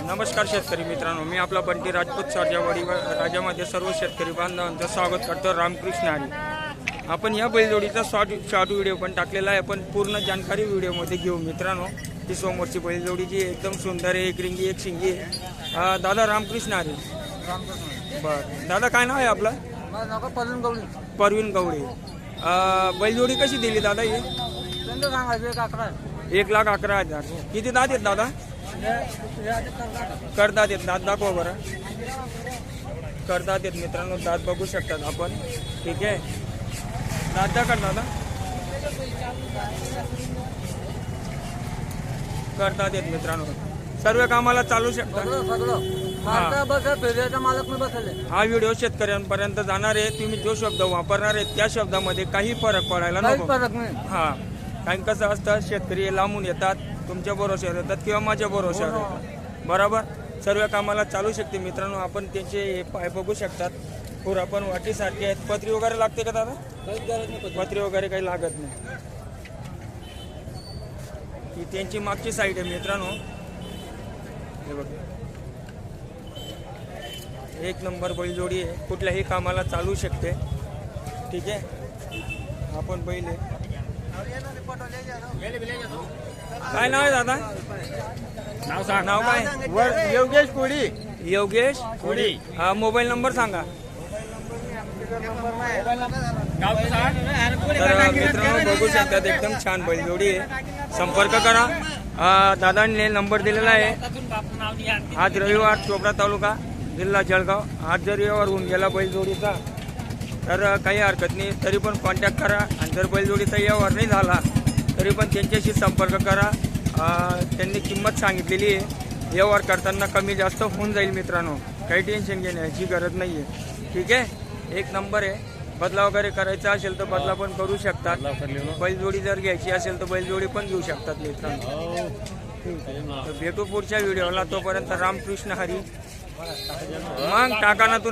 नमस्कार शेतकरी मित्रांनो, मी आपला बंटी राजपूत सर्जावाडी राज्यामध्ये सर्व शेतकरी बांधवांचं स्वागत करतो. रामकृष्ण हरी. आपण या बैलजोडीचा शॉर्ट व्हिडिओ पण टाकलेला आहे, पण पूर्ण जानकारी व्हिडिओमध्ये घेऊ मित्रांनो. ती समोरची बैलजोडी जी एकदम सुंदर आहे, एक रिंगी एक शिंगी आहे. दादा रामकृष्ण हरी. बरं दादा, काय नाव आहे आपलं? परवीन गवळी. बैलजोडी कशी दिली दादा ही? 1,11,000. किती दात आहेत दादा? करदात आहेत. दात दाखवा बरं. करदात आहेत मित्रांनो, दात बघू शकतात आपण. ठीक आहे, दात दाखवा दादा. करदात आहेत मित्रांनो, सर्व कामाला चालू शकतात. हा व्हिडिओ शेतकऱ्यांपर्यंत जाणार आहे. तुम्ही जो शब्द वापरणार आहे त्या शब्दामध्ये काही फरक पडायला नको. हा, कारण कसं असतं, शेतकरी लांबून येतात, तुमच्या भरोश्यावर येतात किंवा माझ्या भरोश्यावर येतात. बरोबर, सर्व कामाला चालू शकते मित्रांनो. आपण त्यांचे पाय बघू शकतात, पुरा पण वाटीसारखे आहेत. पत्री वगैरे लागते का दादा? पत्री वगैरे काही लागत नाही. ही त्यांची मागची साईड आहे मित्रांनो. हे बघा, एक नंबर बैलजोडी आहे, कुठल्याही कामाला चालू शकते. ठीक आहे, आपण बैल आहे. काय नाव आहे दादा? नाव काय? योगेश कोडी. योगेश कोडी. हा, मोबाईल नंबर सांगा. तर मित्रांनो बघू शकतात, एकदम छान बैलजोडी आहे. संपर्क करा. दादांनी नंबर दिलेला आहे. आज रविवार, चोपडा तालुका, जिल्हा जळगाव. आज जर व्यवहार होऊन गेला बैलजोडीचा तर काही हरकत नाही, तरी पण कॉन्टॅक्ट करा. आणि जर बैलजोडीचा व्यवहार नाही झाला तरी पण त्यांच्याशी संपर्क करा. त्यांनी किंमत सांगितलेली आहे, व्यवहार करताना कमी जास्त होऊन जाईल मित्रांनो. काही टेन्शन घेण्याची गरज नाही आहे. ठीक आहे, एक नंबर आहे. बदला वगैरे करायचा असेल तर बदला पण करू शकतात. बैलजोडी जर घ्यायची असेल तर बैलजोडी पण घेऊ शकतात मित्रांनो. तर भेटू पुढच्या व्हिडिओला. तोपर्यंत रामकृष्ण हरी. मग टाका ना तू.